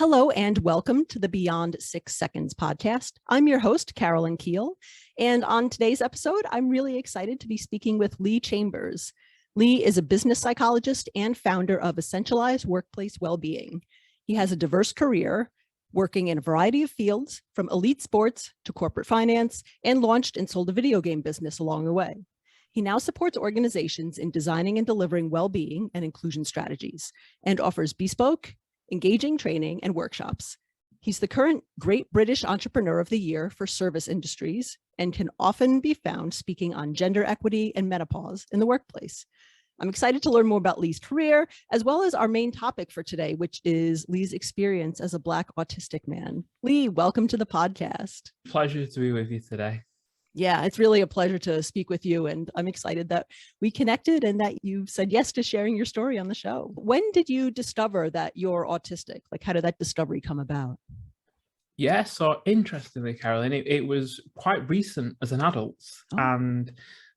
Hello and welcome to the Beyond 6 Seconds podcast. I'm your host, Carolyn Keel, and on today's episode, I'm really excited to be speaking with Lee Chambers. Lee is a business psychologist and founder of Essentialise Workplace Wellbeing. He has a diverse career, working in a variety of fields, from elite sports to corporate finance, and launched and sold a video game business along the way. He now supports organizations in designing and delivering well-being and inclusion strategies, and offers bespoke, engaging training and workshops. He's the current Great British Entrepreneur of the Year for service industries and can often be found speaking on gender equity and menopause in the workplace. I'm excited to learn more about Lee's career, as well as our main topic for today, which is Lee's experience as a Black autistic man. Lee, welcome to the podcast. Pleasure to be with you today. Yeah, it's really a pleasure to speak with you, and I'm excited that we connected and that you said yes to sharing your story on the show. When did you discover that you're autistic? Like, how did that discovery come about? Yeah, so interestingly, Caroline, it was quite recent as an adult. And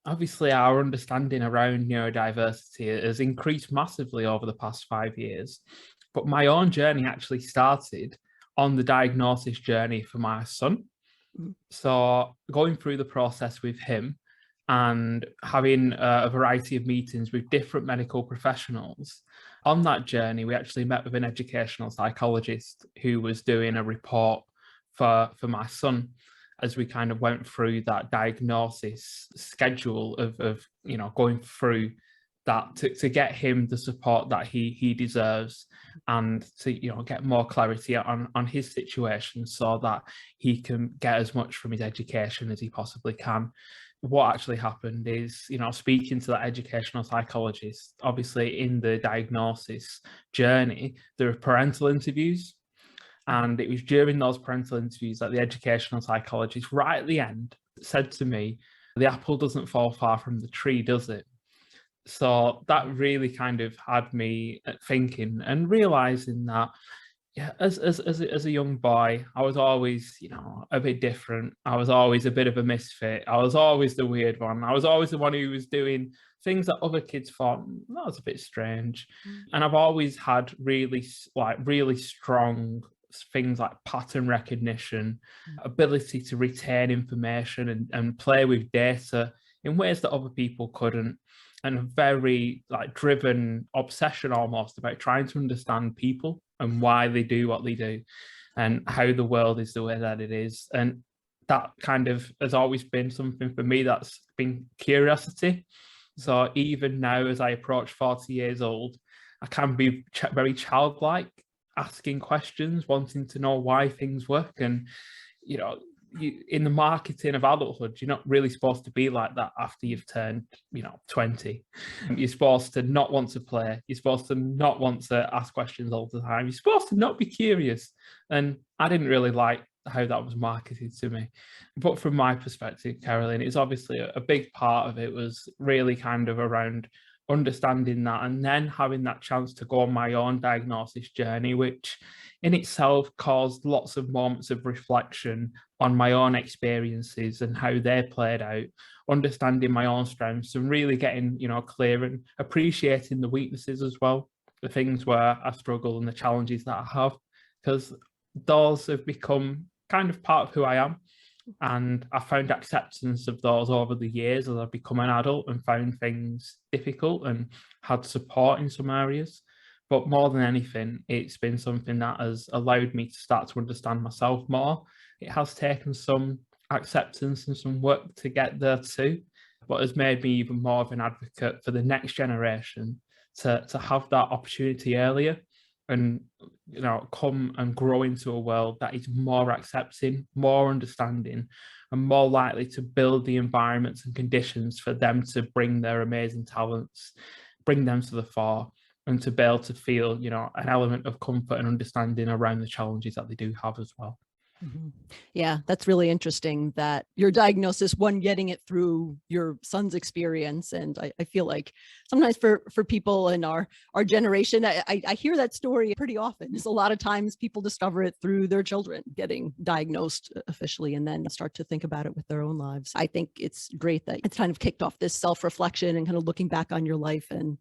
obviously our understanding around neurodiversity has increased massively over the past 5 years. But my own journey actually started on the diagnosis journey for my son. So going through the process with him and having a variety of meetings with different medical professionals. On that journey, we actually met with an educational psychologist who was doing a report for my son as we kind of went through that diagnosis schedule of going through that to get him the support that he deserves and to get more clarity on his situation so that he can get as much from his education as he possibly can. What actually happened is, speaking to that educational psychologist, obviously in the diagnosis journey, there are parental interviews. And it was during those parental interviews that the educational psychologist, right at the end, said to me, "The apple doesn't fall far from the tree, does it?" So that really kind of had me thinking and realizing that, yeah, as a young boy, I was always, a bit different. I was always a bit of a misfit. I was always the weird one. I was always the one who was doing things that other kids thought that was a bit strange. And I've always had really strong things like pattern recognition, ability to retain information and play with data in ways that other people couldn't. And a very driven obsession almost about trying to understand people and why they do what they do and how the world is the way that it is. And that kind of has always been something for me that's been curiosity. So even now, as I approach 40 years old, I can be very childlike, asking questions, wanting to know why things work. And, in the marketing of adulthood, you're not really supposed to be like that after you've turned, 20. You're supposed to not want to play. You're supposed to not want to ask questions all the time. You're supposed to not be curious. And I didn't really like how that was marketed to me. But from my perspective, Caroline, it's obviously a big part of it was really kind of around understanding that and then having that chance to go on my own diagnosis journey, which in itself caused lots of moments of reflection on my own experiences and how they played out, understanding my own strengths and really getting, clear and appreciating the weaknesses as well, the things where I struggle and the challenges that I have, because those have become kind of part of who I am. And I found acceptance of those over the years as I've become an adult and found things difficult and had support in some areas. But more than anything, it's been something that has allowed me to start to understand myself more. It has taken some acceptance and some work to get there too, but has made me even more of an advocate for the next generation to have that opportunity earlier and come and grow into a world that is more accepting, more understanding, and more likely to build the environments and conditions for them to bring their amazing talents, bring them to the fore, and to be able to feel, an element of comfort and understanding around the challenges that they do have as well. Mm-hmm. Yeah, that's really interesting that your diagnosis, one, getting it through your son's experience. And I feel like sometimes for people in our generation, I hear that story pretty often. There's a lot of times people discover it through their children getting diagnosed officially and then start to think about it with their own lives. I think it's great that it's kind of kicked off this self-reflection and kind of looking back on your life and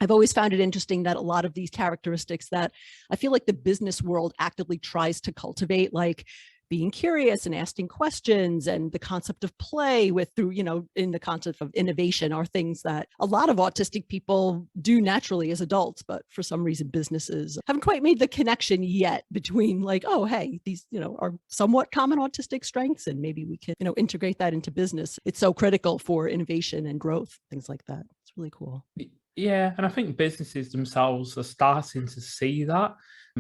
I've always found it interesting that a lot of these characteristics that I feel like the business world actively tries to cultivate, like being curious and asking questions and the concept of play with through, in the concept of innovation, are things that a lot of autistic people do naturally as adults, but for some reason businesses haven't quite made the connection yet between like, oh, hey, these, are somewhat common autistic strengths and maybe we can, integrate that into business. It's so critical for innovation and growth, things like that. It's really cool. Yeah, and I think businesses themselves are starting to see that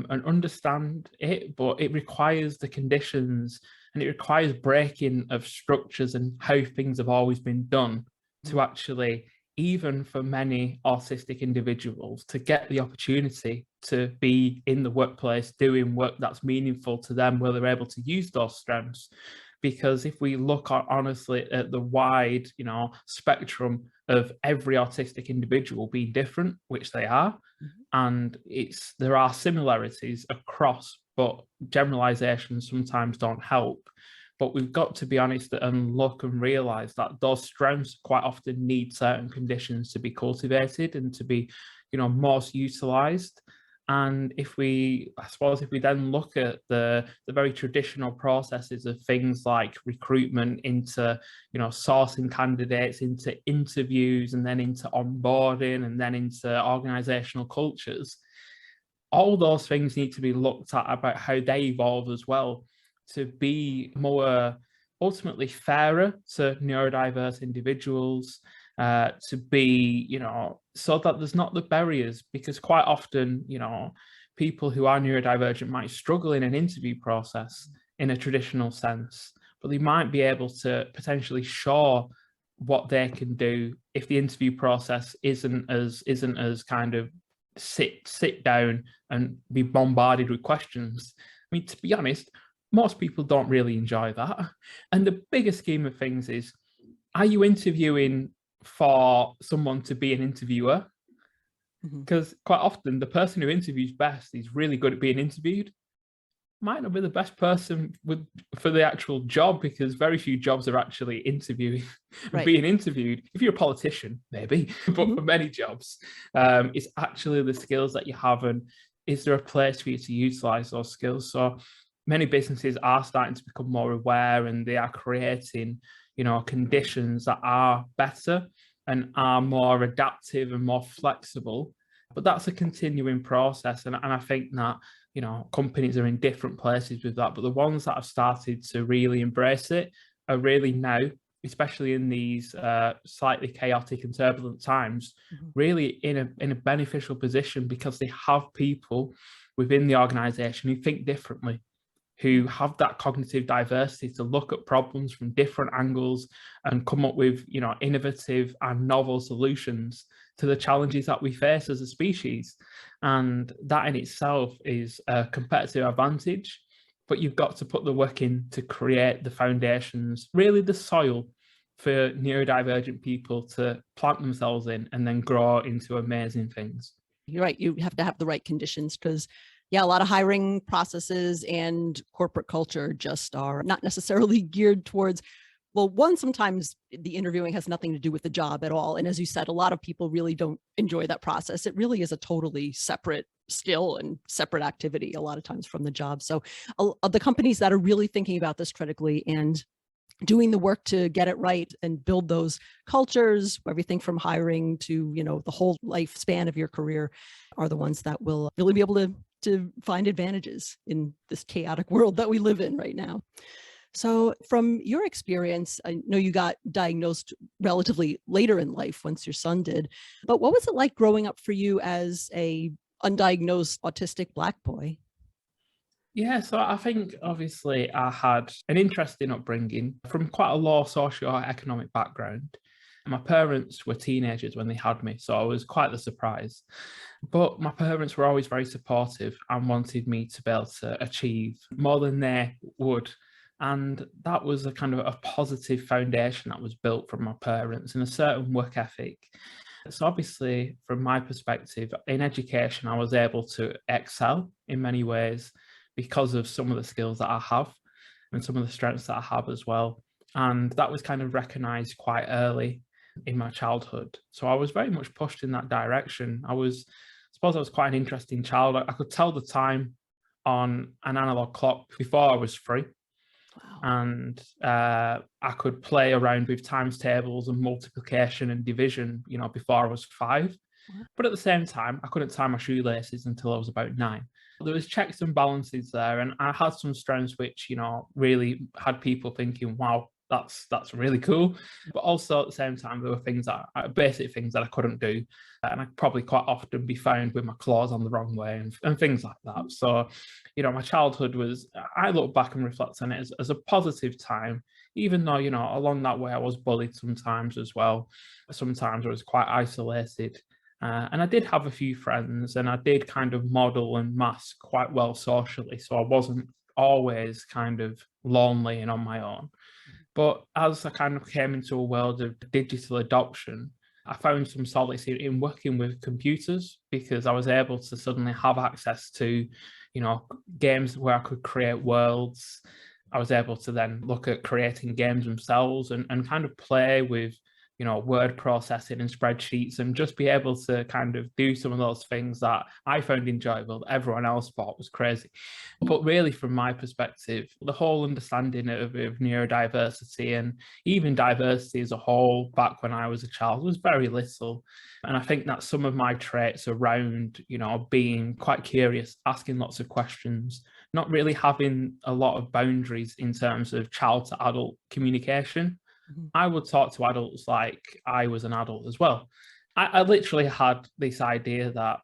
and understand it, but it requires the conditions and it requires breaking of structures and how things have always been done to actually, even for many autistic individuals, to get the opportunity to be in the workplace doing work that's meaningful to them, where they're able to use those strengths. Because if we look honestly at the wide, spectrum of every autistic individual being different, which they are, and there are similarities across, but generalizations sometimes don't help. But we've got to be honest and look and realize that those strengths quite often need certain conditions to be cultivated and to be, most utilized. And if we then look at the very traditional processes of things like recruitment into, sourcing candidates, into interviews, and then into onboarding, and then into organizational cultures, all those things need to be looked at about how they evolve as well to be more ultimately fairer to neurodiverse individuals, to be, so that there's not the barriers, because quite often, people who are neurodivergent might struggle in an interview process in a traditional sense, but they might be able to potentially show what they can do if the interview process isn't as kind of sit down and be bombarded with questions. I mean, to be honest, most people don't really enjoy that. And the bigger scheme of things is, are you interviewing for someone to be an interviewer? Because quite often the person who interviews best is really good at being interviewed. Might not be the best person for the actual job, because very few jobs are actually interviewing and being interviewed. If you're a politician, maybe, but for many jobs, it's actually the skills that you have, and is there a place for you to utilize those skills? So many businesses are starting to become more aware, and they are creating, conditions that are better and are more adaptive and more flexible. But that's a continuing process, and I think that, companies are in different places with that, but the ones that have started to really embrace it are really now, especially in these slightly chaotic and turbulent times, really in a beneficial position, because they have people within the organization who think differently, who have that cognitive diversity to look at problems from different angles and come up with, innovative and novel solutions to the challenges that we face as a species. And that in itself is a competitive advantage, but you've got to put the work in to create the foundations, really the soil for neurodivergent people to plant themselves in and then grow into amazing things. You're right. You have to have the right conditions, because a lot of hiring processes and corporate culture just are not necessarily geared towards, well, one, sometimes the interviewing has nothing to do with the job at all. And as you said, a lot of people really don't enjoy that process. It really is a totally separate skill and separate activity a lot of times from the job. So the companies that are really thinking about this critically and doing the work to get it right and build those cultures, everything from hiring to, the whole lifespan of your career, are the ones that will really be able to find advantages in this chaotic world that we live in right now. So from your experience, I know you got diagnosed relatively later in life once your son did, but what was it like growing up for you as a undiagnosed autistic Black boy? Yeah, so I think obviously I had an interesting upbringing from quite a low socio-economic background. My parents were teenagers when they had me, so I was quite the surprise. But my parents were always very supportive and wanted me to be able to achieve more than they would. And that was a kind of a positive foundation that was built from my parents and a certain work ethic. So obviously, from my perspective, in education, I was able to excel in many ways because of some of the skills that I have and some of the strengths that I have as well. And that was kind of recognized quite early. in my childhood. So I was very much pushed in that direction. I suppose I was quite an interesting child. I could tell the time on an analog clock before I was 3. Wow. And I could play around with times tables and multiplication and division, before I was 5. Wow. But at the same time, I couldn't tie my shoelaces until I was about 9. There was checks and balances there, and I had some strengths which, really had people thinking, wow, that's really cool. But also at the same time, there were basic things that I couldn't do. And I'd probably quite often be found with my claws on the wrong way and things like that. So, my childhood I look back and reflect on it as a positive time, even though, along that way I was bullied sometimes as well. Sometimes I was quite isolated. And I did have a few friends, and I did kind of model and mask quite well socially. So I wasn't always kind of lonely and on my own. But as I kind of came into a world of digital adoption, I found some solace in working with computers, because I was able to suddenly have access to, games where I could create worlds. I was able to then look at creating games themselves and kind of play with, word processing and spreadsheets, and just be able to kind of do some of those things that I found enjoyable that everyone else thought was crazy. But really, from my perspective, the whole understanding of neurodiversity and even diversity as a whole back when I was a child was very little. And I think that some of my traits around, being quite curious, asking lots of questions, not really having a lot of boundaries in terms of child to adult communication. I would talk to adults like I was an adult as well. I literally had this idea that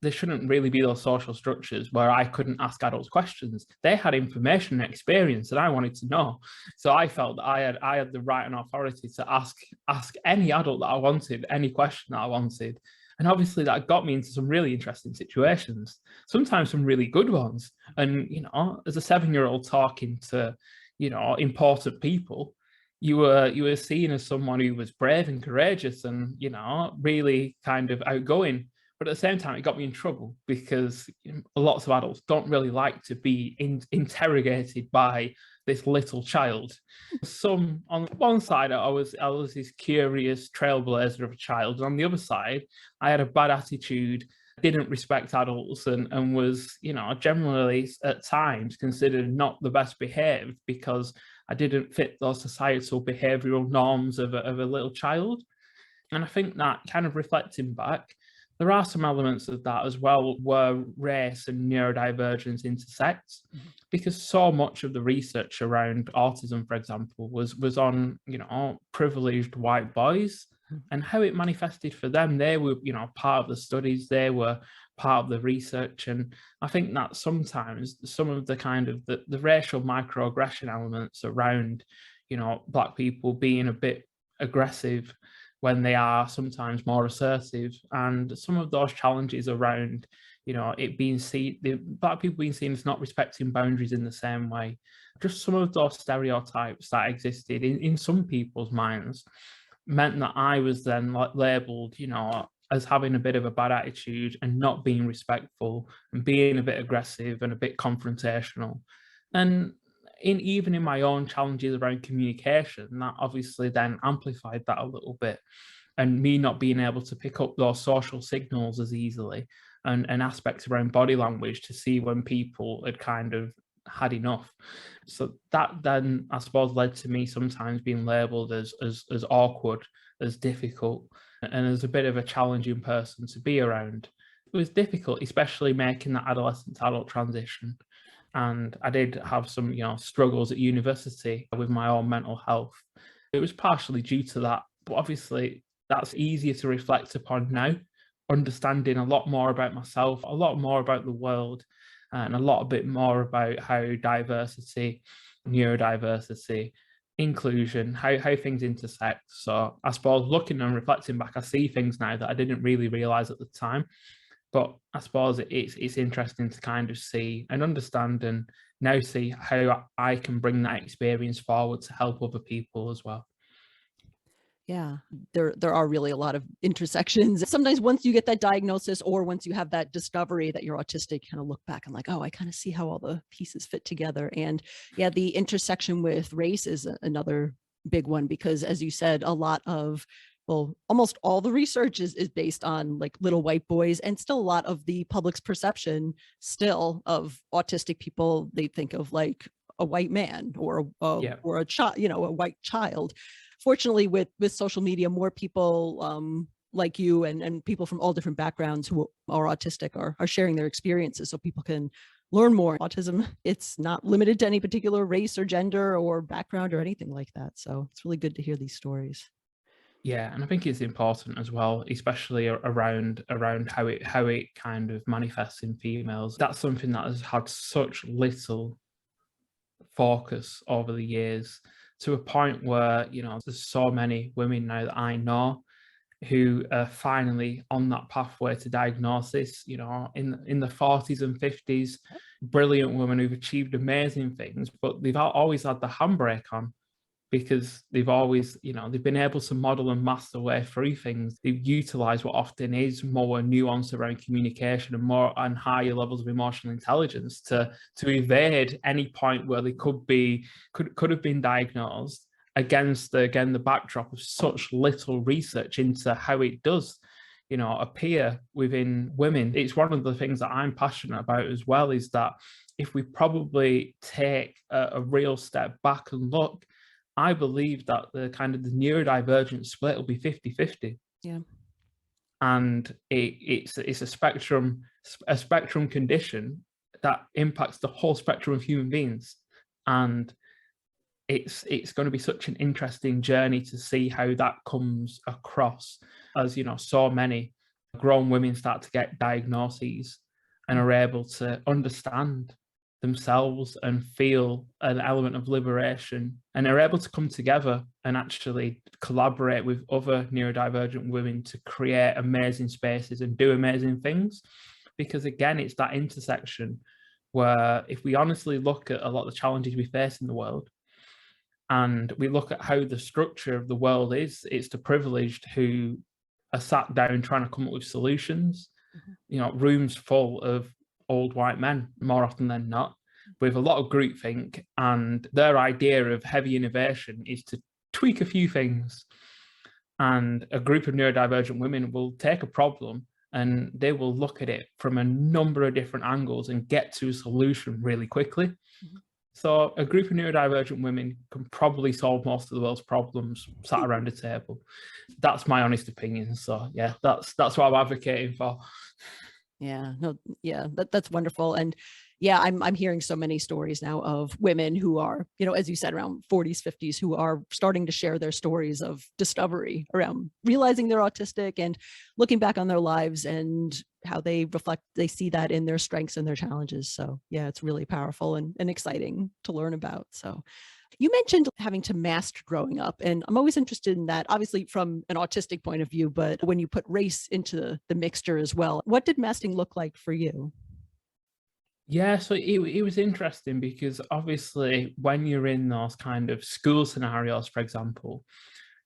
there shouldn't really be those social structures where I couldn't ask adults questions. They had information and experience that I wanted to know. So I felt that I had the right and authority to ask any adult that I wanted, any question that I wanted. And obviously that got me into some really interesting situations, sometimes some really good ones. And, as a 7-year-old talking to, important people, you were seen as someone who was brave and courageous and, really kind of outgoing. But at the same time, it got me in trouble because lots of adults don't really like to be interrogated by this little child. Some on one side, I was this curious trailblazer of a child, and on the other side, I had a bad attitude, didn't respect adults, and was, generally at times considered not the best behaved because I didn't fit those societal behavioral norms of a little child. And I think that, kind of reflecting back, there are some elements of that as well where race and neurodivergence intersect, because so much of the research around autism, for example, was on, privileged white boys and how it manifested for them. They were, part of the studies, they were part of the research. And I think that sometimes some of the kind of the racial microaggression elements around, Black people being a bit aggressive when they are sometimes more assertive, and some of those challenges around, it being seen, the Black people being seen as not respecting boundaries in the same way, just some of those stereotypes that existed in some people's minds meant that I was then labelled, as having a bit of a bad attitude and not being respectful and being a bit aggressive and a bit confrontational. And even in my own challenges around communication, that obviously then amplified that a little bit, and me not being able to pick up those social signals as easily, and aspects around body language to see when people had kind of had enough. So that then, I suppose, led to me sometimes being labelled as awkward, as difficult, and as a bit of a challenging person to be around. It was difficult, especially making that adolescent to adult transition. And I did have some, struggles at university with my own mental health. It was partially due to that, but obviously that's easier to reflect upon now, understanding a lot more about myself, a lot more about the world, and a bit more about how diversity, neurodiversity, inclusion, how things intersect. So I suppose looking and reflecting back, I see things now that I didn't really realise at the time. But I suppose it's interesting to kind of see and understand, and now see how I can bring that experience forward to help other people as well. Yeah, there are really a lot of intersections. Sometimes once you get that diagnosis, or once you have that discovery that you're autistic, kind of look back and like, oh, I kind of see how all the pieces fit together. And yeah, the intersection with race is another big one, because as you said, a lot of, well, almost all the research is based on like little white boys, and still a lot of the public's perception still of autistic people, they think of like a white man or a child, a white child. Fortunately, with social media, more people like you and people from all different backgrounds who are autistic are sharing their experiences, so people can learn more. Autism, it's not limited to any particular race or gender or background or anything like that. So it's really good to hear these stories. Yeah, and I think it's important as well, especially around how it kind of manifests in females. That's something that has had such little focus over the years, to a point where, there's so many women now that I know who are finally on that pathway to diagnosis, in the 40s and 50s, brilliant women who've achieved amazing things, but they've always had the handbrake on, because they've always, they've been able to model and master their way through things. They've utilized what often is more nuance around communication and higher levels of emotional intelligence to evade any point where they could have been diagnosed, against the backdrop of such little research into how it does appear within women. It's one of the things that I'm passionate about as well, is that if we probably take a real step back and look, I believe that the neurodivergent split will be 50-50. Yeah. And it's a spectrum condition that impacts the whole spectrum of human beings. And it's going to be such an interesting journey to see how that comes across, as so many grown women start to get diagnoses and are able to understand themselves and feel an element of liberation, and are able to come together and actually collaborate with other neurodivergent women to create amazing spaces and do amazing things. Because again, it's that intersection where, if we honestly look at a lot of the challenges we face in the world, and we look at how the structure of the world is, it's the privileged who are sat down trying to come up with solutions. Rooms full of old white men, more often than not, with a lot of groupthink, and their idea of heavy innovation is to tweak a few things. And a group of neurodivergent women will take a problem and they will look at it from a number of different angles and get to a solution really quickly. So a group of neurodivergent women can probably solve most of the world's problems sat around a table. That's my honest opinion. So yeah, that's what I'm advocating for. Yeah, no, yeah, that's wonderful. And yeah, I'm hearing so many stories now of women who are, as you said, around 40s, 50s, who are starting to share their stories of discovery around realizing they're autistic and looking back on their lives and how they see that in their strengths and their challenges. So yeah, it's really powerful and exciting to learn about. So you mentioned having to mask growing up, and I'm always interested in that, obviously from an autistic point of view, but when you put race into the mixture as well, what did masking look like for you? Yeah, so it was interesting, because obviously when you're in those kind of school scenarios, for example,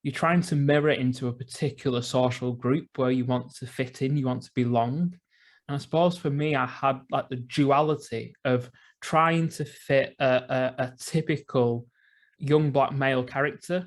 you're trying to mirror it into a particular social group where you want to fit in, you want to belong. And I suppose for me, I had like the duality of trying to fit a typical young Black male character.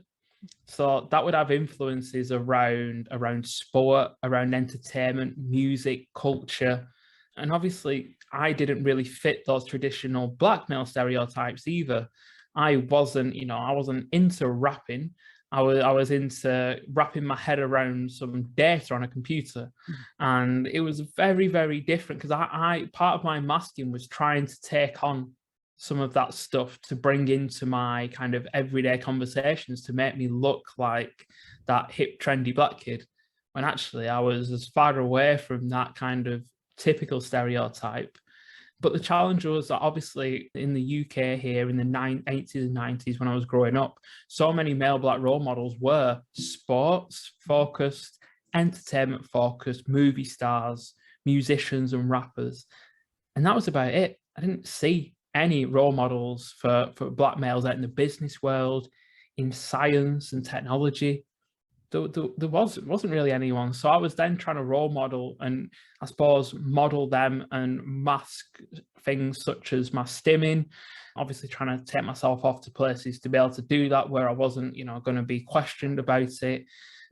So that would have influences around sport, around entertainment, music, culture. And obviously, I didn't really fit those traditional Black male stereotypes either. I wasn't into rapping. I was into wrapping my head around some data on a computer. And it was very, very different, because I part of my masking was trying to take on some of that stuff to bring into my kind of everyday conversations to make me look like that hip, trendy Black kid, when actually I was as far away from that kind of typical stereotype. But the challenge was that obviously in the UK here in the 80s and 90s, when I was growing up, so many male Black role models were sports focused, entertainment focused, movie stars, musicians and rappers. And that was about it. I didn't see any role models for Black males out in the business world, in science and technology. there wasn't really anyone. So I was then trying to role model and I suppose model them and mask things such as my stimming, obviously trying to take myself off to places to be able to do that where I wasn't, going to be questioned about it.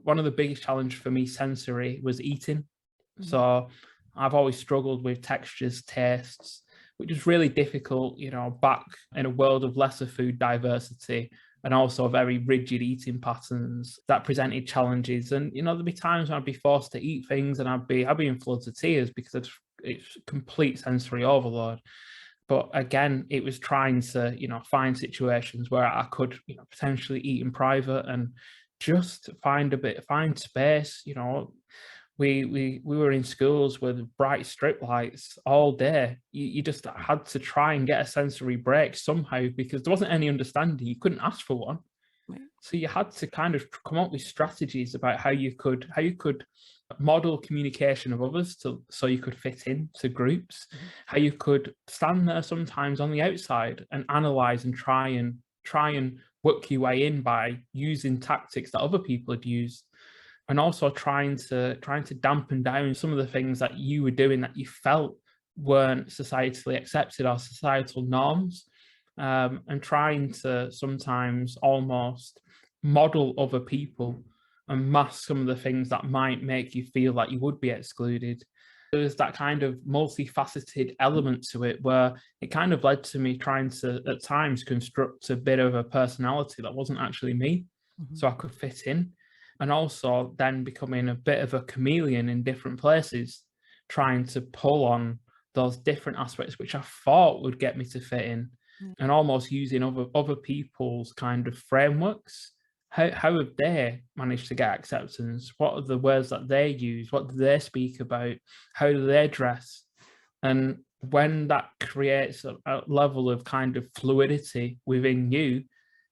One of the biggest challenges for me sensory was eating. Mm-hmm. So I've always struggled with textures, tastes, which is really difficult, back in a world of lesser food diversity and also very rigid eating patterns that presented challenges. And, there'd be times when I'd be forced to eat things and I'd be in floods of tears because it's complete sensory overload. But again, it was trying to, find situations where I could, potentially eat in private and just find space. We were in schools with bright strip lights all day. You just had to try and get a sensory break somehow because there wasn't any understanding. You couldn't ask for one. Right. So you had to kind of come up with strategies about how you could model communication of others so you could fit into groups, mm-hmm. how you could stand there sometimes on the outside and analyze and try and work your way in by using tactics that other people had used. And also trying to dampen down some of the things that you were doing that you felt weren't societally accepted or societal norms, and trying to sometimes almost model other people and mask some of the things that might make you feel like you would be excluded. There's that kind of multifaceted element to it where it kind of led to me trying to, at times, construct a bit of a personality that wasn't actually me, mm-hmm. so I could fit in. And also then becoming a bit of a chameleon in different places, trying to pull on those different aspects which I thought would get me to fit in, and almost using other people's kind of frameworks. How have they managed to get acceptance? What are the words that they use? What do they speak about? How do they dress? And when that creates a level of kind of fluidity within you,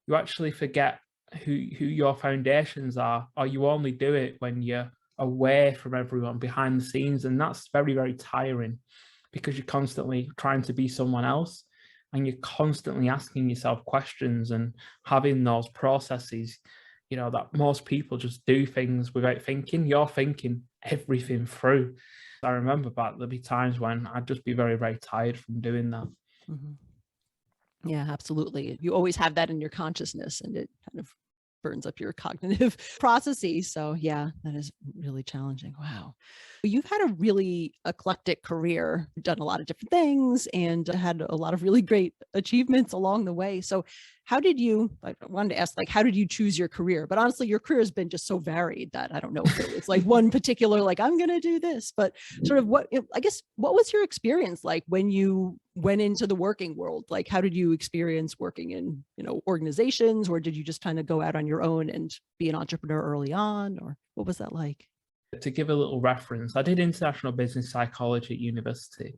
you actually forget who your foundations are, or you only do it when you're away from everyone behind the scenes. And that's very, very tiring because you're constantly trying to be someone else and you're constantly asking yourself questions and having those processes, that most people just do things without thinking. You're thinking everything through. I remember there'd be times when I'd just be very, very tired from doing that. Mm-hmm. Yeah, absolutely. You always have that in your consciousness and it kind of burns up your cognitive processes. So yeah, that is really challenging. Wow. You've had a really eclectic career, done a lot of different things and had a lot of really great achievements along the way. So how did you, I wanted to ask, how did you choose your career? But honestly, your career has been just so varied that I don't know if it was one particular, I'm going to do this, but sort of what was your experience like when you went into the working world? How did you experience working in, organizations, or did you just kind of go out on your own and be an entrepreneur early on, or what was that like? To give a little reference, I did international business psychology at university.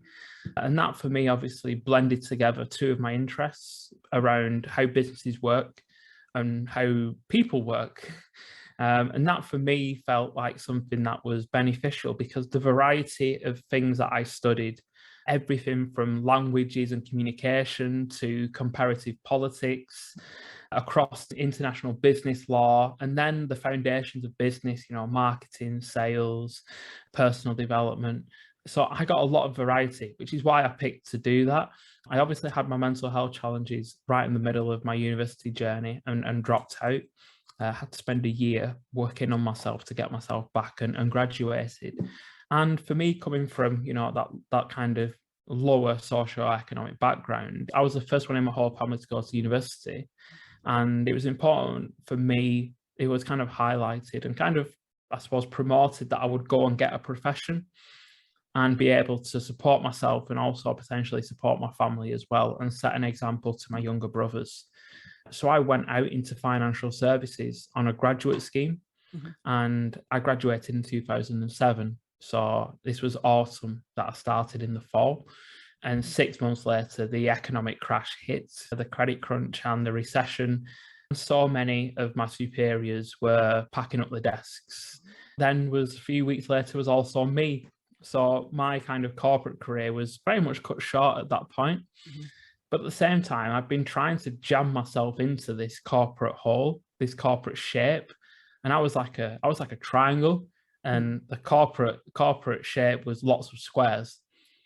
And that for me, obviously blended together two of my interests around how businesses work and how people work. And that for me felt like something that was beneficial because the variety of things that I studied, everything from languages and communication to comparative politics, across international business law, and then the foundations of business, marketing, sales, personal development. So I got a lot of variety, which is why I picked to do that. I obviously had my mental health challenges right in the middle of my university journey and dropped out. I had to spend a year working on myself to get myself back and graduated. And for me, coming from, that kind of lower socioeconomic background, I was the first one in my whole family to go to university. And it was important for me, it was kind of highlighted and kind of, I suppose, promoted that I would go and get a profession and be able to support myself and also potentially support my family as well and set an example to my younger brothers. So I went out into financial services on a graduate scheme, mm-hmm. and I graduated in 2007. So this was autumn that I started in the fall. And 6 months later, the economic crash hit, the credit crunch and the recession. So many of my superiors were packing up the desks. Then a few weeks later was also me. So my kind of corporate career was very much cut short at that point. Mm-hmm. But at the same time, I've been trying to jam myself into this corporate hole, this corporate shape. and I was like a triangle, and the corporate shape was lots of squares.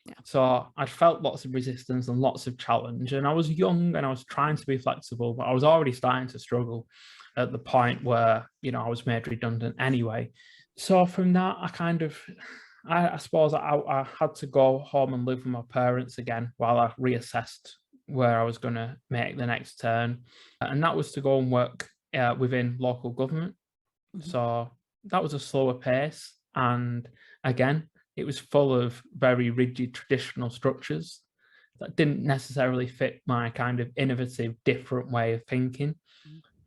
Yeah. So I'd felt lots of resistance and lots of challenge, and I was young and I was trying to be flexible, but I was already starting to struggle at the point where, I was made redundant anyway. So from that, I suppose I had to go home and live with my parents again while I reassessed where I was going to make the next turn. And that was to go and work within local government. So that was a slower pace. And again, it was full of very rigid traditional structures that didn't necessarily fit my kind of innovative, different way of thinking.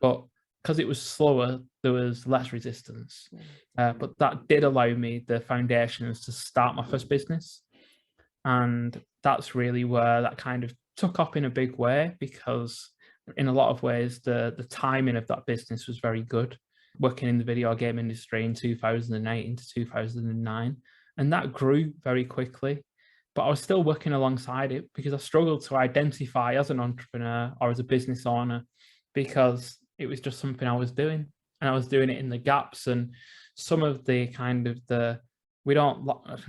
But because it was slower, there was less resistance. But that did allow me the foundations to start my first business. And that's really where that kind of took off in a big way, because in a lot of ways, the timing of that business was very good. Working in the video game industry in 2008 into 2009. And that grew very quickly. But I was still working alongside it because I struggled to identify as an entrepreneur or as a business owner, because it was just something I was doing, and I was doing it in the gaps. And some of the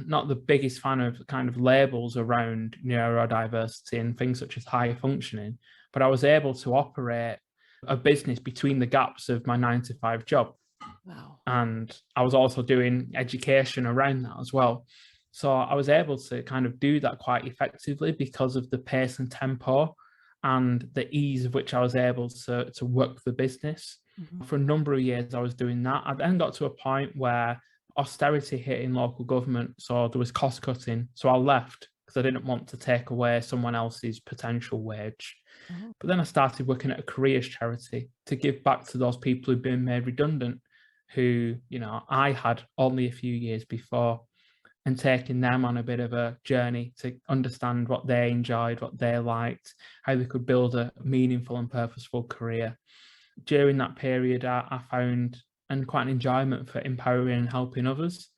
not the biggest fan of kind of labels around neurodiversity and things such as high functioning, but I was able to operate a business between the gaps of my 9-to-5 job. Wow. And I was also doing education around that as well. So I was able to kind of do that quite effectively because of the pace and tempo and the ease of which I was able to work the business. For a number of years, I was doing that. I then got to a point where austerity hit in local government. So there was cost cutting. So I left because I didn't want to take away someone else's potential wage. But then I started working at a careers charity to give back to those people who'd been made redundant, who, I had only a few years before, and taking them on a bit of a journey to understand what they enjoyed, what they liked, how they could build a meaningful and purposeful career. During that period, I found and quite an enjoyment for empowering and helping others.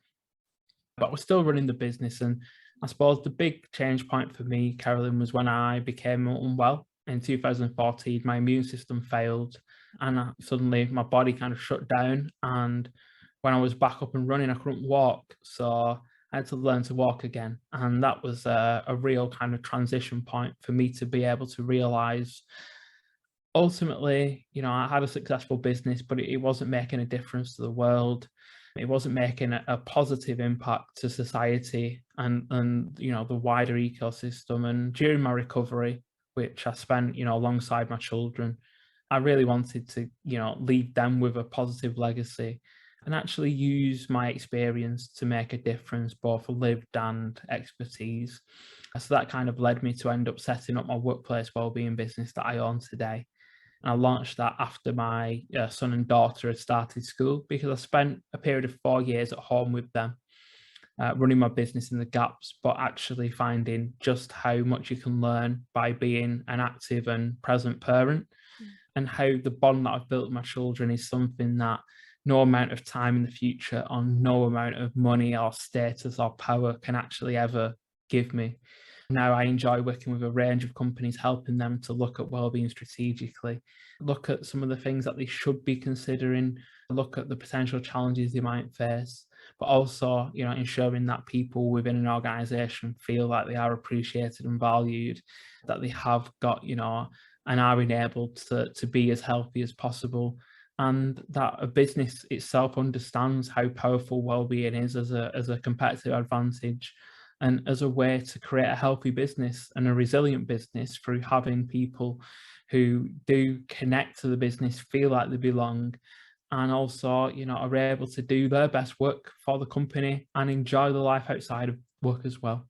But we're still running the business. And I suppose the big change point for me, Carolyn, was when I became unwell. In 2014, my immune system failed, and suddenly my body kind of shut down. And when I was back up and running, I couldn't walk. So I had to learn to walk again. And that was a real kind of transition point for me to be able to realize, ultimately, I had a successful business, but it wasn't making a difference to the world. It wasn't making a positive impact to society and the wider ecosystem. And during my recovery, which I spent, alongside my children, I really wanted to, leave them with a positive legacy and actually use my experience to make a difference, both lived and expertise. So that kind of led me to end up setting up my workplace wellbeing business that I own today. And I launched that after my son and daughter had started school, because I spent a period of 4 years at home with them, running my business in the gaps, but actually finding just how much you can learn by being an active and present parent, and how the bond that I've built with my children is something that no amount of time in the future or no amount of money or status or power can actually ever give me. Now I enjoy working with a range of companies, helping them to look at wellbeing strategically, look at some of the things that they should be considering, look at the potential challenges they might face, but also, ensuring that people within an organization feel like they are appreciated and valued, that they have got, and are enabled to be as healthy as possible, and that a business itself understands how powerful wellbeing is as a competitive advantage, and as a way to create a healthy business and a resilient business through having people who do connect to the business, feel like they belong, and also, are able to do their best work for the company and enjoy the life outside of work as well.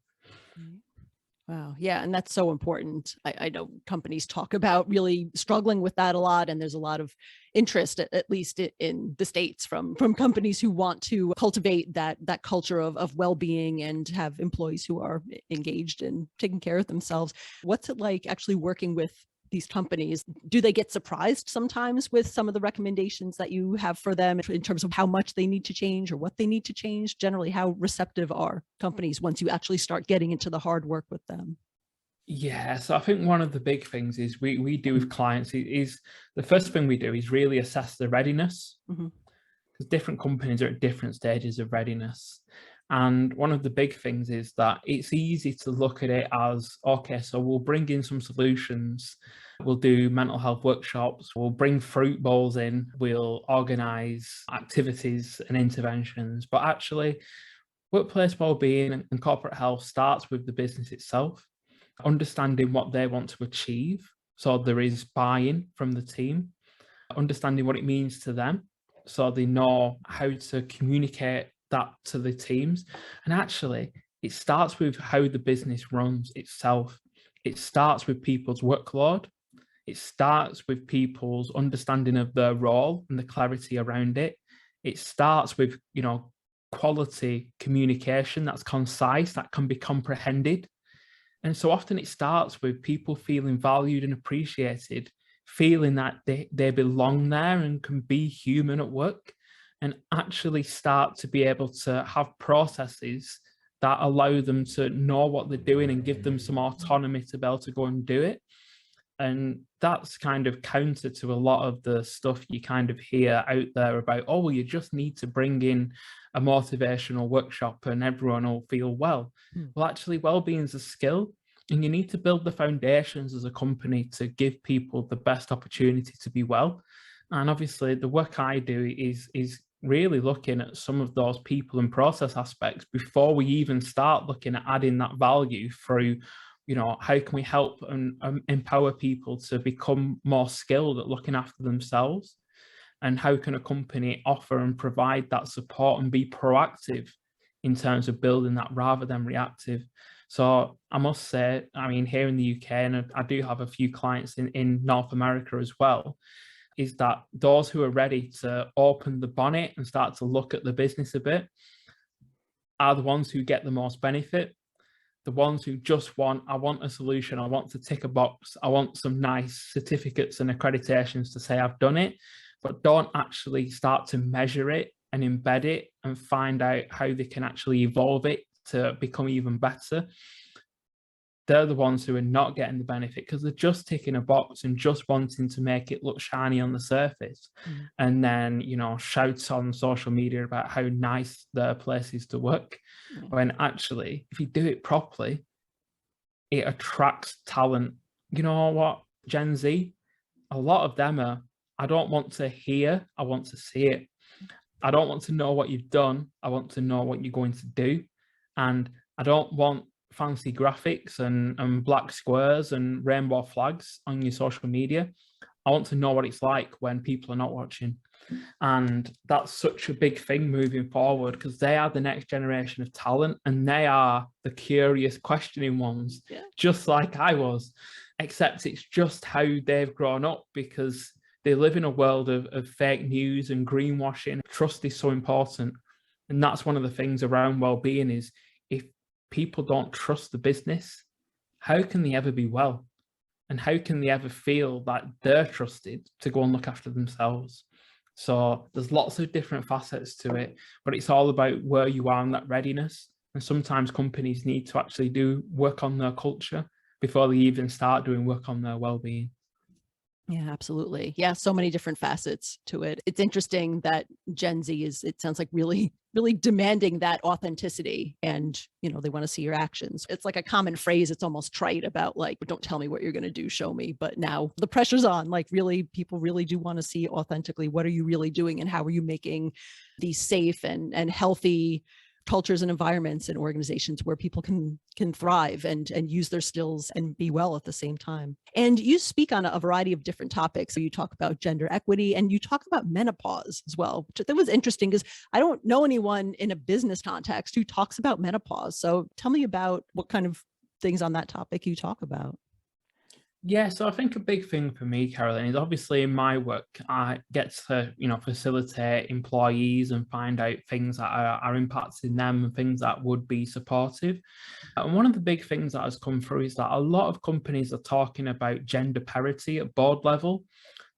Wow. Yeah. And that's so important. I know companies talk about really struggling with that a lot. And there's a lot of interest, at least in the States, from companies who want to cultivate that culture of well-being and have employees who are engaged in taking care of themselves. What's it like actually working with these companies? Do they get surprised sometimes with some of the recommendations that you have for them in terms of how much they need to change or what they need to change? Generally, how receptive are companies once you actually start getting into the hard work with them? Yeah, so I think one of the big things is we do with clients is the first thing we do is really assess the readiness. because different companies are at different stages of readiness. And one of the big things is that it's easy to look at it as, okay, so we'll bring in some solutions, we'll do mental health workshops, we'll bring fruit bowls in, we'll organise activities and interventions. But actually, workplace wellbeing and corporate health starts with the business itself, understanding what they want to achieve. So there is buy-in from the team, understanding what it means to them, so they know how to communicate that to the teams. And actually, it starts with how the business runs itself. It starts with people's workload. It starts with people's understanding of their role and the clarity around it. It starts with, quality communication that's concise, that can be comprehended. And so often it starts with people feeling valued and appreciated, feeling that they belong there and can be human at work, and actually start to be able to have processes that allow them to know what they're doing and give them some autonomy to be able to go and do it. And that's kind of counter to a lot of the stuff you kind of hear out there about, oh, well, you just need to bring in a motivational workshop and everyone will feel well. Well, actually, well-being is a skill, and you need to build the foundations as a company to give people the best opportunity to be well. And obviously, the work I do is really looking at some of those people and process aspects before we even start looking at adding that value through, how can we help and empower people to become more skilled at looking after themselves? And how can a company offer and provide that support and be proactive in terms of building that rather than reactive? So I must say, here in the UK, and I do have a few clients in North America as well, is that those who are ready to open the bonnet and start to look at the business a bit are the ones who get the most benefit. The ones who just I want a solution, I want to tick a box, I want some nice certificates and accreditations to say I've done it, but don't actually start to measure it and embed it and find out how they can actually evolve it to become even better. They're the ones who are not getting the benefit because they're just ticking a box and just wanting to make it look shiny on the surface. And then, shouts on social media about how nice their place is to work. When actually, if you do it properly, it attracts talent. You know what, Gen Z, a lot of them are, I don't want to hear, I want to see it. I don't want to know what you've done, I want to know what you're going to do. And I don't want fancy graphics and black squares and rainbow flags on your social media. I want to know what it's like when people are not watching. And that's such a big thing moving forward, because they are the next generation of talent and they are the curious, questioning ones, just like I was, except it's just how they've grown up, because they live in a world of fake news and greenwashing. Trust is so important. And that's one of the things around well-being is, if people don't trust the business, how can they ever be well? And how can they ever feel that they're trusted to go and look after themselves? So there's lots of different facets to it, but it's all about where you are in that readiness. And sometimes companies need to actually do work on their culture before they even start doing work on their well-being. Yeah, absolutely. Yeah, so many different facets to it. It's interesting that Gen Z it sounds like really, really demanding that authenticity, and, they want to see your actions. It's like a common phrase. It's almost trite about like, don't tell me what you're going to do, show me. But now the pressure's on, like really, people really do want to see authentically, what are you really doing and how are you making these safe and healthy cultures and environments and organizations where people can thrive and use their skills and be well at the same time. And you speak on a variety of different topics. You talk about gender equity and you talk about menopause as well, which that was interesting because I don't know anyone in a business context who talks about menopause. So tell me about what kind of things on that topic you talk about. Yeah, so I think a big thing for me, Caroline, is obviously in my work, I get to, facilitate employees and find out things that are impacting them and things that would be supportive. And one of the big things that has come through is that a lot of companies are talking about gender parity at board level.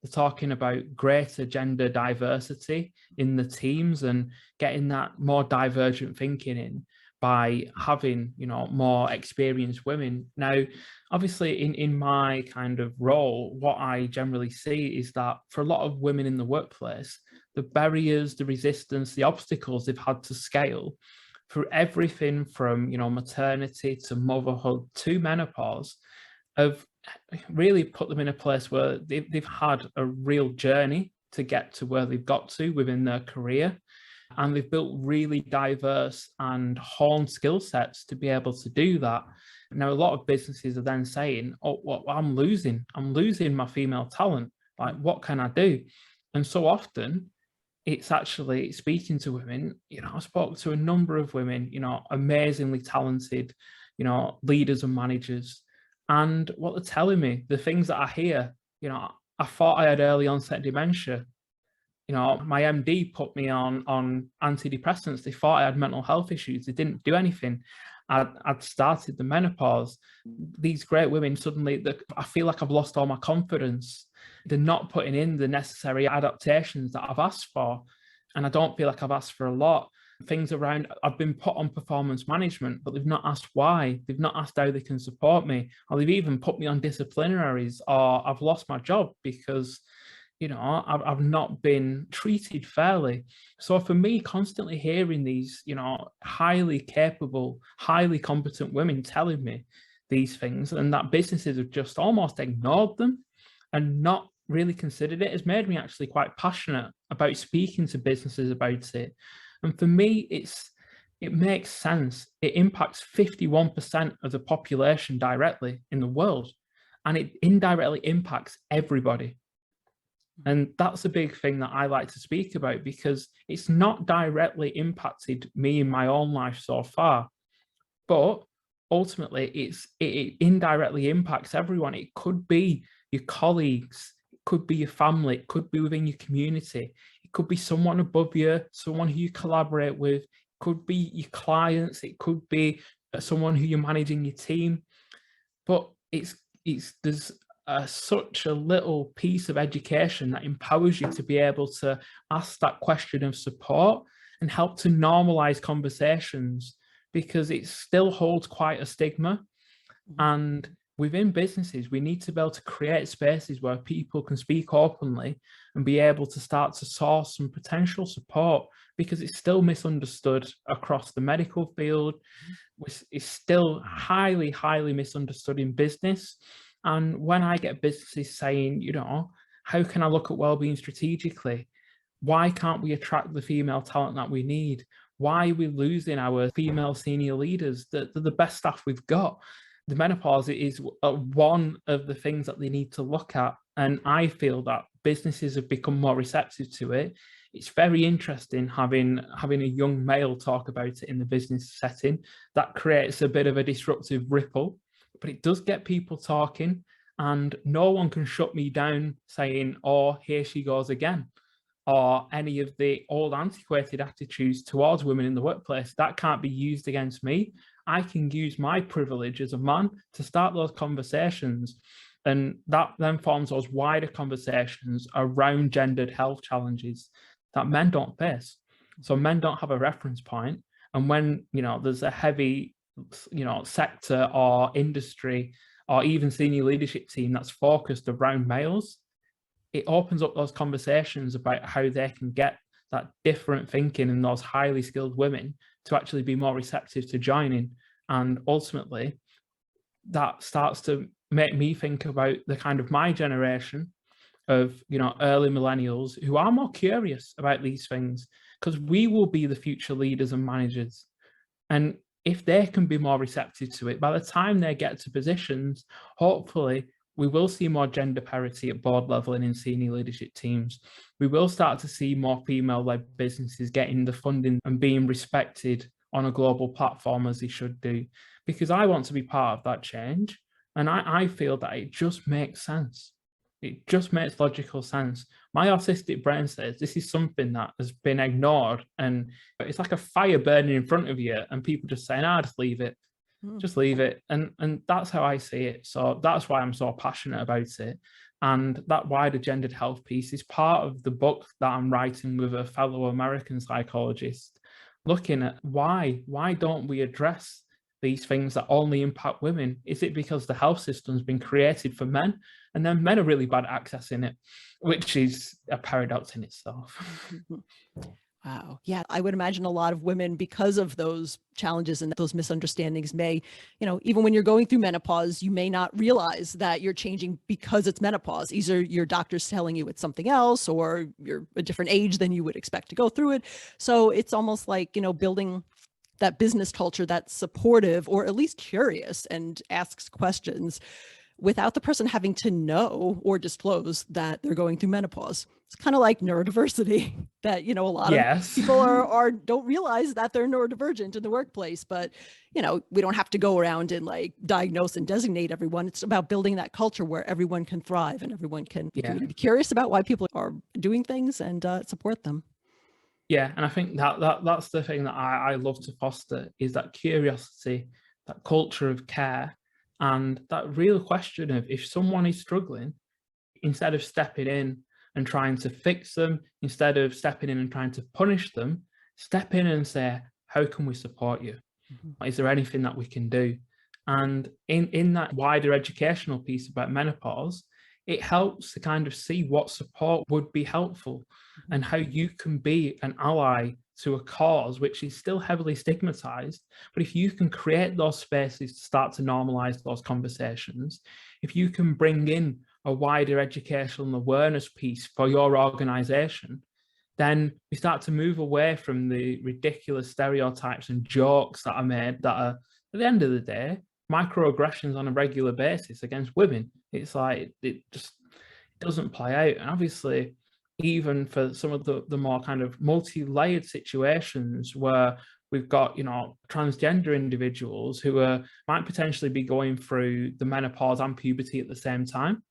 They're talking about greater gender diversity in the teams and getting that more divergent thinking in by having, more experienced women. Now, obviously in my kind of role, what I generally see is that for a lot of women in the workplace, the barriers, the resistance, the obstacles they've had to scale through everything from, maternity to motherhood to menopause, have really put them in a place where they've had a real journey to get to where they've got to within their career. And they've built really diverse and honed skill sets to be able to do that. Now, a lot of businesses are then saying, oh, well, I'm losing my female talent. Like, what can I do? And so often it's actually speaking to women. I spoke to a number of women, amazingly talented, leaders and managers. And what they're telling me, the things that I hear, I thought I had early onset dementia. My MD put me on antidepressants. They thought I had mental health issues. They didn't do anything. I'd started the menopause. These great women, suddenly, I feel like I've lost all my confidence. They're not putting in the necessary adaptations that I've asked for. And I don't feel like I've asked for a lot. Things around, I've been put on performance management, but they've not asked why. They've not asked how they can support me. Or they've even put me on disciplinaries, or I've lost my job because I've not been treated fairly. So for me, constantly hearing these, highly capable, highly competent women telling me these things, and that businesses have just almost ignored them and not really considered it, has made me actually quite passionate about speaking to businesses about it. And for me, it makes sense. It impacts 51% of the population directly in the world, and it indirectly impacts everybody. And that's a big thing that I like to speak about, because it's not directly impacted me in my own life so far, but ultimately it indirectly impacts everyone. It could be your colleagues, it could be your family, it could be within your community, it could be someone above you, someone who you collaborate with, it could be your clients, it could be someone who you're managing your team. But there's such a little piece of education that empowers you to be able to ask that question of support and help to normalize conversations, because it still holds quite a stigma. And within businesses, we need to be able to create spaces where people can speak openly and be able to start to source some potential support, because it's still misunderstood across the medical field. It's still highly, highly misunderstood in business. And when I get businesses saying, how can I look at wellbeing strategically? Why can't we attract the female talent that we need? Why are we losing our female senior leaders? They're the best staff we've got. The menopause is one of the things that they need to look at. And I feel that businesses have become more receptive to it. It's very interesting having a young male talk about it in the business setting. That creates a bit of a disruptive ripple, but it does get people talking, and no one can shut me down saying, oh, here she goes again, or any of the old antiquated attitudes towards women in the workplace. That can't be used against me. I can use my privilege as a man to start those conversations, and that then forms those wider conversations around gendered health challenges that men don't face. So men don't have a reference point, and when there's a heavy sector or industry or even senior leadership team that's focused around males, it opens up those conversations about how they can get that different thinking in those highly skilled women to actually be more receptive to joining. And ultimately, that starts to make me think about the kind of my generation of early millennials who are more curious about these things, because we will be the future leaders and managers. And if they can be more receptive to it, by the time they get to positions, hopefully we will see more gender parity at board level and in senior leadership teams. We will start to see more female-led businesses getting the funding and being respected on a global platform as they should do, because I want to be part of that change. And I feel that it just makes sense. It just makes logical sense. My autistic brain says this is something that has been ignored, and it's like a fire burning in front of you and people just saying, just leave it. Just leave it. And that's how I see it. So that's why I'm so passionate about it. And that wider gendered health piece is part of the book that I'm writing with a fellow American psychologist, looking at why don't we address these things that only impact women? Is it because the health system's been created for men, and then men are really bad at accessing it, which is a paradox in itself? Wow. Yeah, I would imagine a lot of women, because of those challenges and those misunderstandings, may, even when you're going through menopause, you may not realize that you're changing because it's menopause. Either your doctor's telling you it's something else, or you're a different age than you would expect to go through it. So it's almost like, building that business culture that's supportive, or at least curious, and asks questions without the person having to know or disclose that they're going through menopause. It's kind of like neurodiversity that, a lot of Yes. people are don't realize that they're neurodivergent in the workplace, but, we don't have to go around and like diagnose and designate everyone. It's about building that culture where everyone can thrive and everyone can be curious about why people are doing things, and support them. Yeah, and I think that's the thing that I love to foster, is that curiosity, that culture of care, and that real question of, if someone is struggling, instead of stepping in and trying to fix them, instead of stepping in and trying to punish them, step in and say, how can we support you? Is there anything that we can do? And in that wider educational piece about menopause, it helps to kind of see what support would be helpful, and how you can be an ally to a cause which is still heavily stigmatized. But if you can create those spaces to start to normalize those conversations, if you can bring in a wider educational awareness piece for your organization, then we start to move away from the ridiculous stereotypes and jokes that are made that are, at the end of the day, microaggressions on a regular basis against women. It's like, it just doesn't play out. And obviously, even for some of the more kind of multi-layered situations where we've got, transgender individuals who might potentially be going through the menopause and puberty at the same time,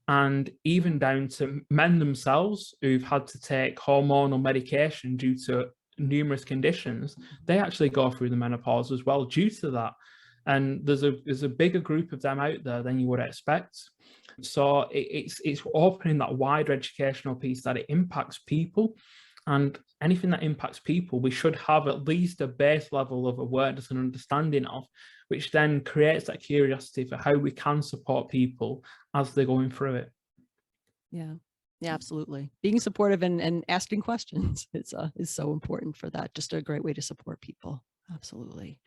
and even down to men themselves who've had to take hormonal medication due to numerous conditions, they actually go through the menopause as well due to that. And there's a bigger group of them out there than you would expect. So it's opening that wider educational piece that it impacts people, and anything that impacts people, we should have at least a base level of awareness and understanding of, which then creates that curiosity for how we can support people as they're going through it. Yeah, absolutely. Being supportive and asking questions is so important for that. Just a great way to support people. Absolutely.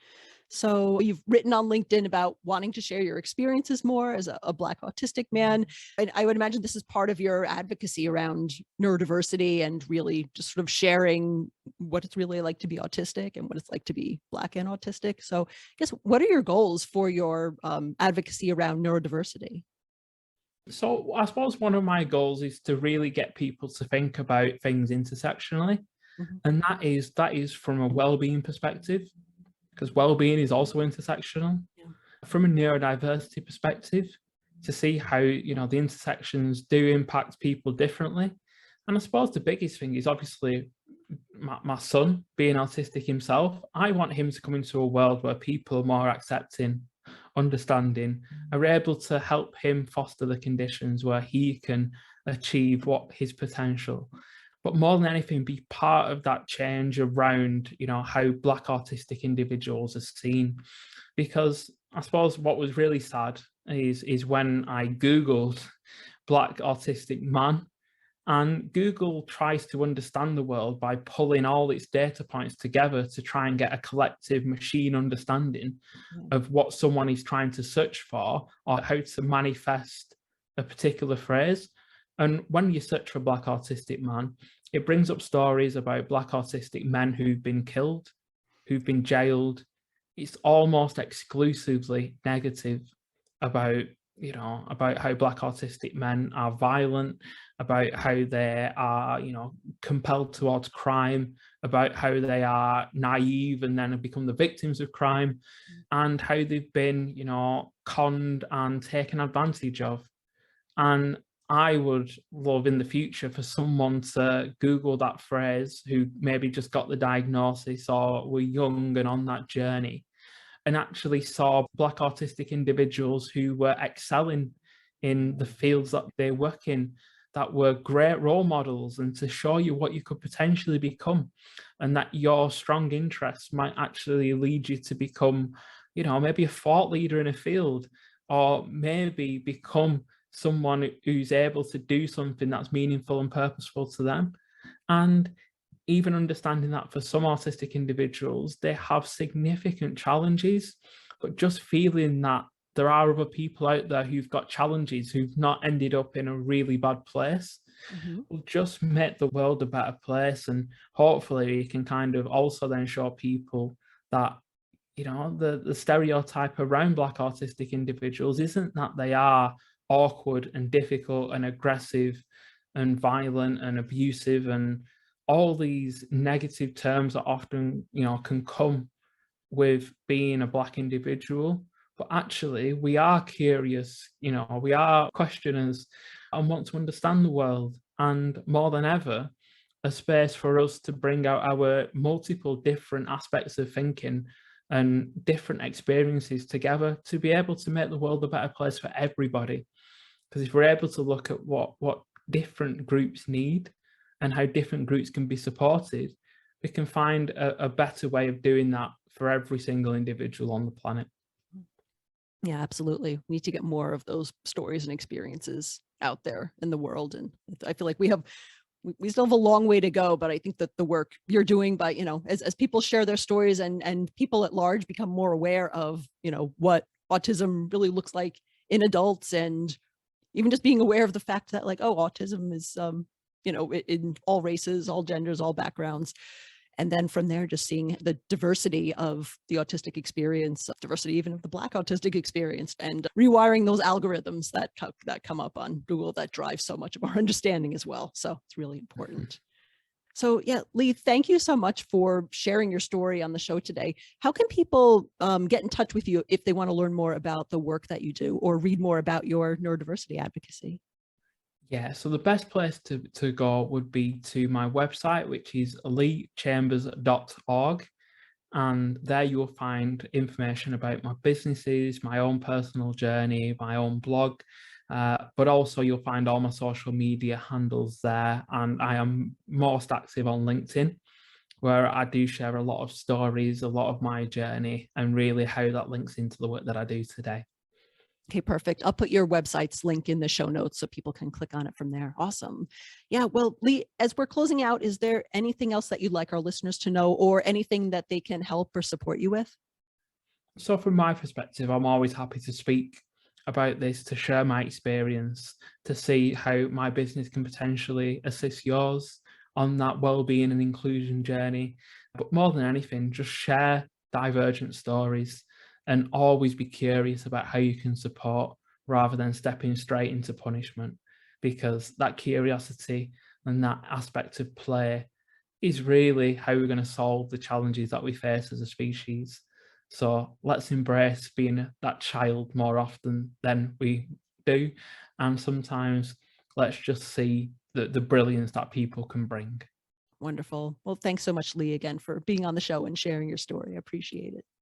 So you've written on LinkedIn about wanting to share your experiences more as a Black autistic man. And I would imagine this is part of your advocacy around neurodiversity, and really just sort of sharing what it's really like to be autistic and what it's like to be Black and autistic. So I guess, what are your goals for your advocacy around neurodiversity? So I suppose one of my goals is to really get people to think about things intersectionally. And that is from a well-being perspective, because well-being is also intersectional. From a neurodiversity perspective, to see how, the intersections do impact people differently. And I suppose the biggest thing is obviously my son being autistic himself. I want him to come into a world where people are more accepting, understanding, are able to help him foster the conditions where he can achieve what his potential. But more than anything, be part of that change around, how Black autistic individuals are seen. Because I suppose what was really sad is when I Googled Black autistic man, and Google tries to understand the world by pulling all its data points together to try and get a collective machine understanding of what someone is trying to search for, or how to manifest a particular phrase. And when you search for Black autistic man, it brings up stories about Black autistic men who've been killed, who've been jailed. It's almost exclusively negative about, about how Black autistic men are violent, about how they are, compelled towards crime, about how they are naive and then have become the victims of crime, and how they've been, conned and taken advantage of. And I would love in the future for someone to Google that phrase, who maybe just got the diagnosis or were young and on that journey, and actually saw Black autistic individuals who were excelling in the fields that they work in, that were great role models, and to show you what you could potentially become, and that your strong interests might actually lead you to become, maybe a thought leader in a field, or maybe become someone who's able to do something that's meaningful and purposeful to them. And even understanding that for some autistic individuals, they have significant challenges, but just feeling that there are other people out there who've got challenges, who've not ended up in a really bad place, will just make the world a better place. And hopefully you can kind of also then show people that, the stereotype around Black autistic individuals isn't that they are awkward and difficult and aggressive and violent and abusive and all these negative terms that often, can come with being a Black individual. But actually, we are curious, we are questioners and want to understand the world. And more than ever, a space for us to bring out our multiple different aspects of thinking and different experiences together to be able to make the world a better place for everybody. Because if we're able to look at what different groups need and how different groups can be supported, we can find a better way of doing that for every single individual on the planet. Yeah, absolutely. We need to get more of those stories and experiences out there in the world. And I feel like we still have a long way to go, but I think that the work you're doing by, as people share their stories and people at large become more aware of, what autism really looks like in adults, and even just being aware of the fact that autism is, in all races, all genders, all backgrounds. And then from there, just seeing the diversity of the autistic experience, diversity even of the Black autistic experience, and rewiring those algorithms that come up on Google that drive so much of our understanding as well. So it's really important. So yeah, Lee, thank you so much for sharing your story on the show today. How can people get in touch with you if they want to learn more about the work that you do or read more about your neurodiversity advocacy? Yeah, so the best place to go would be to my website, which is leechambers.org. And there you will find information about my businesses, my own personal journey, my own blog, but also you'll find all my social media handles there. And I am most active on LinkedIn, where I do share a lot of stories, a lot of my journey, and really how that links into the work that I do today. Okay, perfect. I'll put your website's link in the show notes so people can click on it from there. Awesome. Yeah, well, Lee, as we're closing out, is there anything else that you'd like our listeners to know, or anything that they can help or support you with? So from my perspective, I'm always happy to speak about this, to share my experience, to see how my business can potentially assist yours on that well-being and inclusion journey. But more than anything, just share divergent stories and always be curious about how you can support rather than stepping straight into punishment, because that curiosity and that aspect of play is really how we're going to solve the challenges that we face as a species. So let's embrace being that child more often than we do. And sometimes let's just see the brilliance that people can bring. Wonderful. Well, thanks so much, Lee, again, for being on the show and sharing your story. I appreciate it.